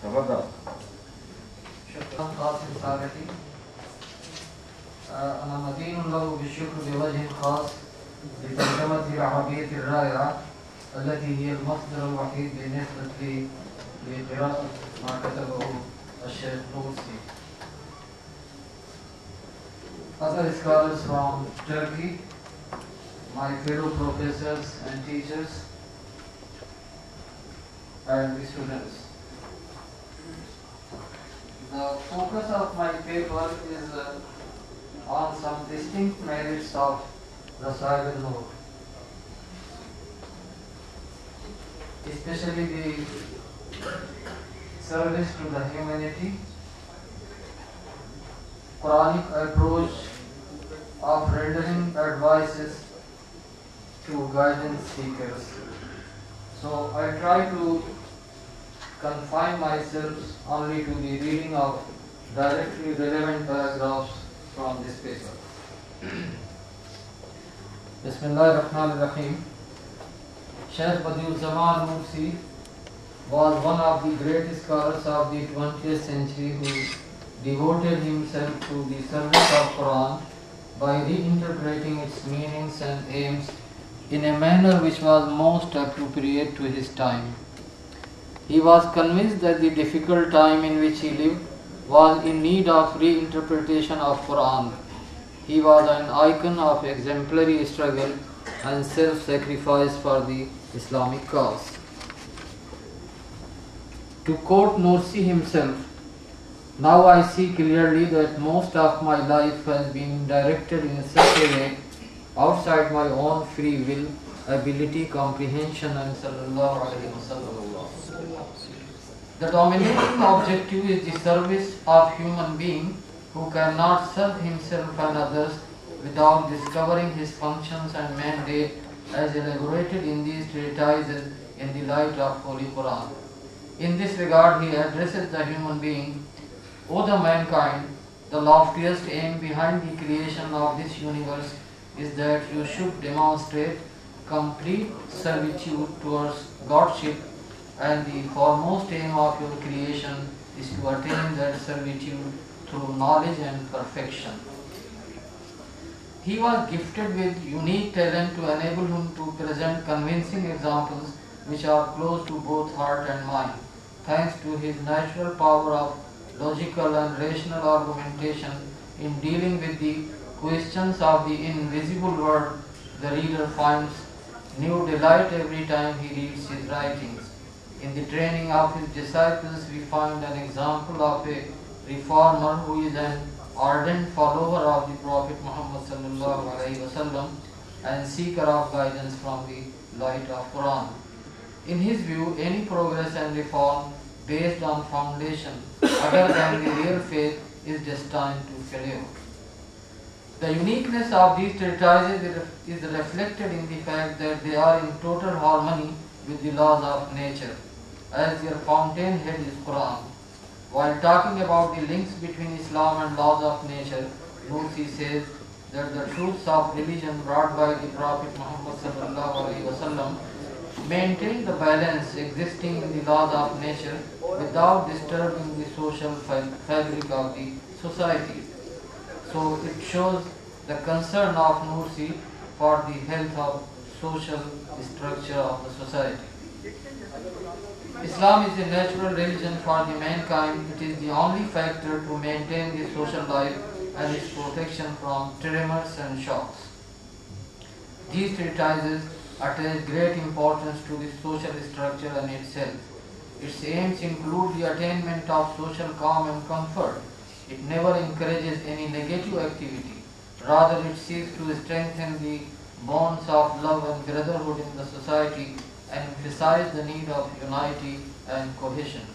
تفضل. شكرا قاسم صالحي. أنا مدين له بالشكر بوجه خاص لترجمته العربية الرائعة التي هي المصدر الوحيد بالنسبة لي لقراءة ما كتبه الشيخ نورسي. Other scholars from Turkey, my fellow professors and teachers, and the students. The focus of my paper is on some distinct merits of Rasail al-Nur, especially the service to the humanity, Quranic approach of rendering advices to guidance seekers. So I try to confine myself only to the reading of directly relevant paragraphs from this paper. Bismillah ar-Rahman ar-Rahim. Shaykh Badi'uzzaman Nursi was one of the great scholars of the 20th century who devoted himself to the service of Quran by reinterpreting its meanings and aims in a manner which was most appropriate to his time. He was convinced that the difficult time in which he lived was in need of reinterpretation of Quran. He was an icon of exemplary struggle and self-sacrifice for the Islamic cause. To quote Nursi himself, "Now I see clearly that most of my life has been directed in such a way outside my own free will, ability, comprehension, and sallallahu alaihi wasallam. The dominating objective is the service of human being who cannot serve himself and others without discovering his functions and mandate as elaborated in these treatises in the light of Holy Quran. In this regard, he addresses the human being, O the mankind, the loftiest aim behind the creation of this universe is that you should demonstrate complete servitude towards Godship, and the foremost aim of your creation is to attain that servitude through knowledge and perfection." He was gifted with unique talent to enable him to present convincing examples which are close to both heart and mind. Thanks to his natural power of logical and rational argumentation in dealing with the questions of the invisible world, the reader finds new delight every time he reads his writings. In the training of his disciples, we find an example of a reformer who is an ardent follower of the Prophet Muhammad sallallahu alaihi wasallam and seeker of guidance from the light of Quran. In his view, any progress and reform based on foundation other than the real faith is destined to failure. The uniqueness of these treatises is reflected in the fact that they are in total harmony with the laws of nature, as their fountainhead is Quran. While talking about the links between Islam and laws of nature, Nursi says that the truths of religion brought by the Prophet Muhammad sallallahu alaihi wasallam maintain the balance existing in the laws of nature without disturbing the social fabric of the society. So it shows the concern of Nursi for the health of social structure of the society. Islam is a natural religion for the mankind. It is the only factor to maintain the social life and its protection from tremors and shocks. These treatises attach great importance to the social structure and its health. Its aims include the attainment of social calm and comfort. It never encourages any negative activity. Rather, it seeks to strengthen the bonds of love and brotherhood in the society and emphasize the need of unity and cohesion.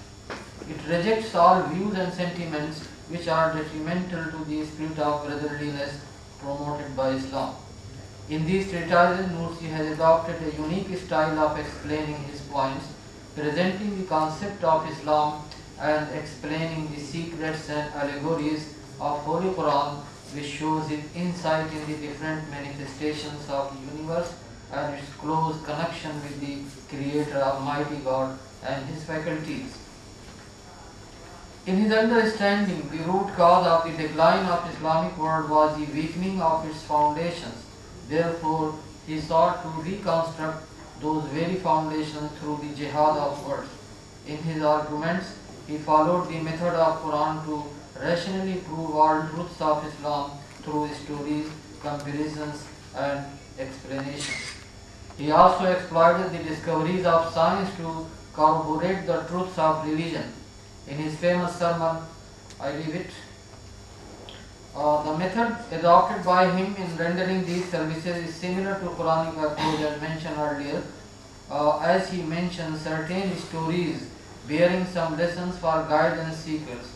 It rejects all views and sentiments which are detrimental to the spirit of brotherliness promoted by Islam. In these treatises, Nursi has adopted a unique style of explaining his points, presenting the concept of Islam and explaining the secrets and allegories of Holy Quran, which shows his insight in the different manifestations of the universe and its close connection with the Creator, Almighty God, and His faculties. In his understanding, the root cause of the decline of Islamic world was the weakening of its foundations. Therefore, he sought to reconstruct those very foundations through the jihad of words. In his arguments, he followed the method of Quran to rationally prove all truths of Islam through stories, comparisons, and explanations. He also exploited the discoveries of science to corroborate the truths of religion. In his famous sermon, I leave it, the method adopted by him in rendering these services is similar to Quranic approach as mentioned earlier, as he mentions certain stories bearing some lessons for guidance seekers.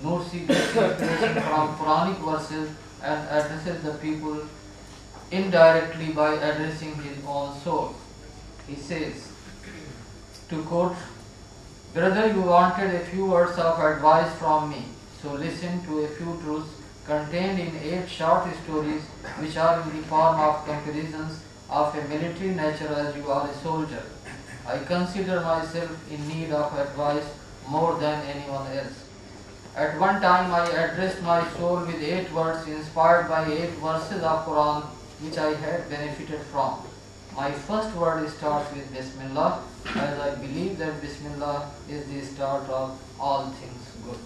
Nursi gets inspiration from Quranic verses and addresses the people indirectly by addressing his own soul. He says, to quote, "Brother, you wanted a few words of advice from me, so listen to a few truths contained in 8 short stories which are in the form of comparisons of a military nature as you are a soldier. I consider myself in need of advice more than anyone else. At one time I addressed my soul with 8 words inspired by 8 verses of Quran which I had benefited from. My first word starts with Bismillah, as I believe that Bismillah is the start of all things good."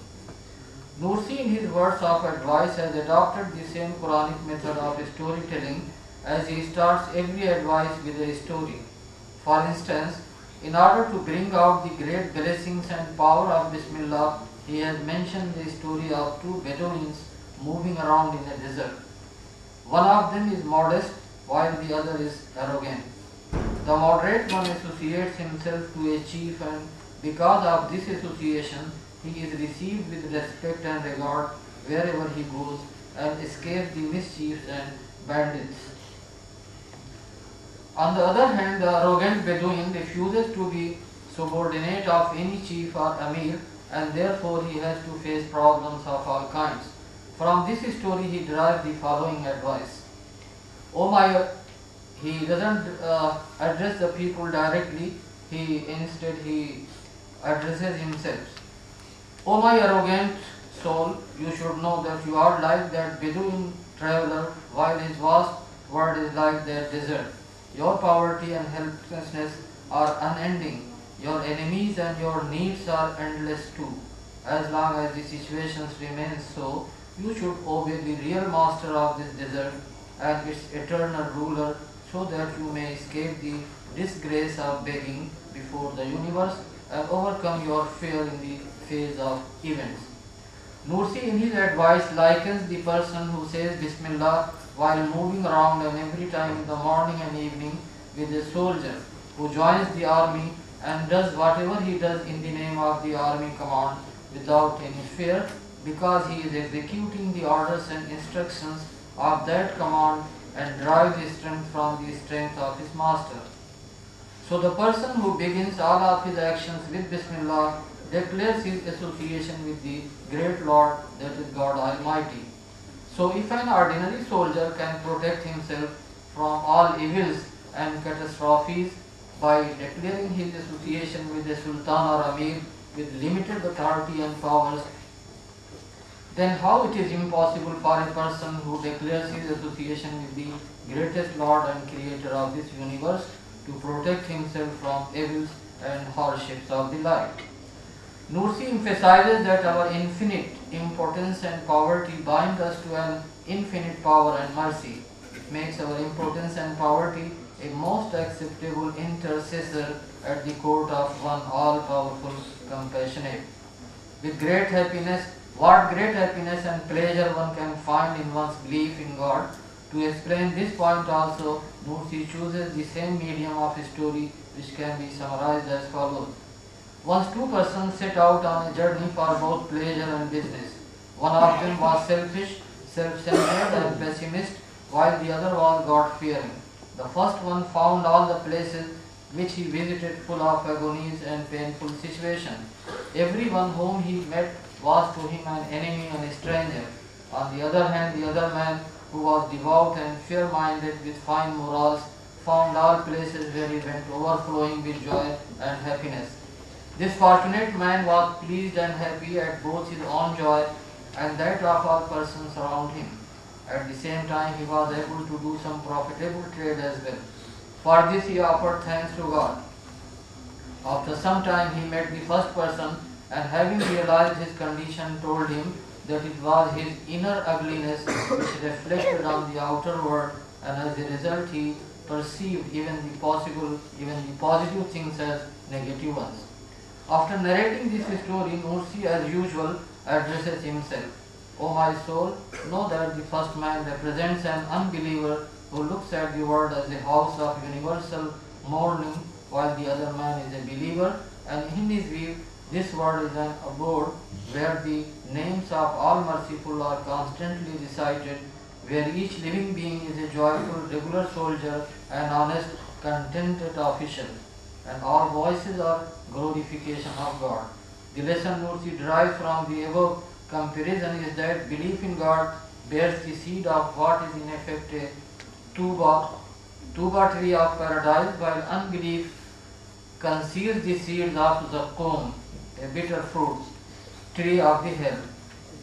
Nursi in his words of advice has adopted the same Quranic method of storytelling as he starts every advice with a story. For instance, in order to bring out the great blessings and power of Bismillah, he has mentioned the story of 2 Bedouins moving around in a desert. One of them is modest while the other is arrogant. The moderate one associates himself to a chief, and because of this association, he is received with respect and regard wherever he goes and escapes the mischiefs and bandits. On the other hand, the arrogant Bedouin refuses to be subordinate of any chief or emir, and therefore he has to face problems of all kinds. From this story he derives the following advice. He doesn't address the people directly, instead he addresses himself. "O my arrogant soul, you should know that you are like that Bedouin traveler, while his vast world is like that desert. Your poverty and helplessness are unending. Your enemies and your needs are endless too. As long as the situations remain so, you should obey the real master of this desert and its eternal ruler, so that you may escape the disgrace of begging before the universe and overcome your fear in the phase of events." Nursi in his advice likens the person who says Bismillah while moving around and every time in the morning and evening with a soldier who joins the army and does whatever he does in the name of the army command without any fear, because he is executing the orders and instructions of that command and derives his strength from the strength of his master. So the person who begins all of his actions with Bismillah declares his association with the great Lord, that is God Almighty. So if an ordinary soldier can protect himself from all evils and catastrophes by declaring his association with a sultan or amir with limited authority and powers, then how it is impossible for a person who declares his association with the greatest Lord and Creator of this universe to protect himself from evils and hardships of the life. Nursi emphasizes that our infinite impotence and poverty bind us to an infinite power and mercy. It makes our impotence and poverty a most acceptable intercessor at the court of one all-powerful, compassionate. With great happiness, what great happiness and pleasure one can find in one's belief in God. To explain this point also, Nursi chooses the same medium of story, which can be summarized as follows. Once 2 persons set out on a journey for both pleasure and business. One of them was selfish, self-centered and pessimist, while the other was God-fearing. The first one found all the places which he visited full of agonies and painful situations. Everyone whom he met was to him an enemy and a stranger. On the other hand, the other man, who was devout and fair-minded with fine morals, found all places where he went overflowing with joy and happiness. This fortunate man was pleased and happy at both his own joy and that of all persons around him. At the same time, he was able to do some profitable trade as well. For this he offered thanks to God. After some time he met the first person and having realized his condition told him that it was his inner ugliness which reflected on the outer world, and as a result he perceived even the positive things as negative ones. After narrating this story, Nursi as usual addresses himself. O my soul, know that the first man represents an unbeliever who looks at the world as a house of universal mourning, while the other man is a believer, and in his view, this world is an abode where the names of all merciful are constantly recited, where each living being is a joyful, regular soldier, an honest, contented official, and all voices are glorification of God. The lesson Nursi derives from the above comparison is that belief in God bears the seed of what is in effect a tuba tree of paradise, while unbelief conceals the seeds of zaqqum, a bitter fruit, tree of the hell.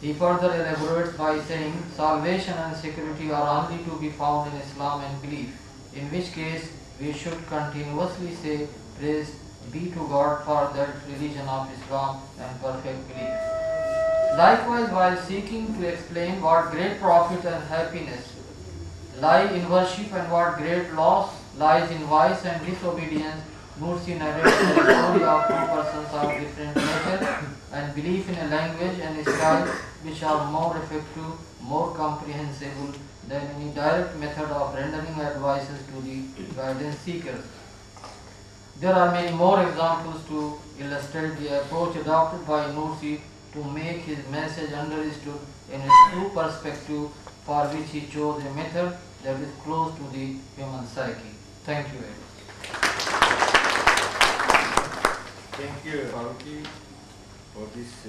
He further elaborates by saying, salvation and security are only to be found in Islam and belief, in which case we should continuously say, praise be to God for that religion of Islam and perfect belief. Likewise, while seeking to explain what great profit and happiness lie in worship and what great loss lies in vice and disobedience, Nursi narrates the story of two persons of different nature and belief in a language and a style which are more effective, more comprehensible than any direct method of rendering advices to the guidance seekers. There are many more examples to illustrate the approach adopted by Nursi to make his message understood in its true perspective, for which he chose a method that is close to the human psyche. Thank you very much. Thank you, Faruqi, for this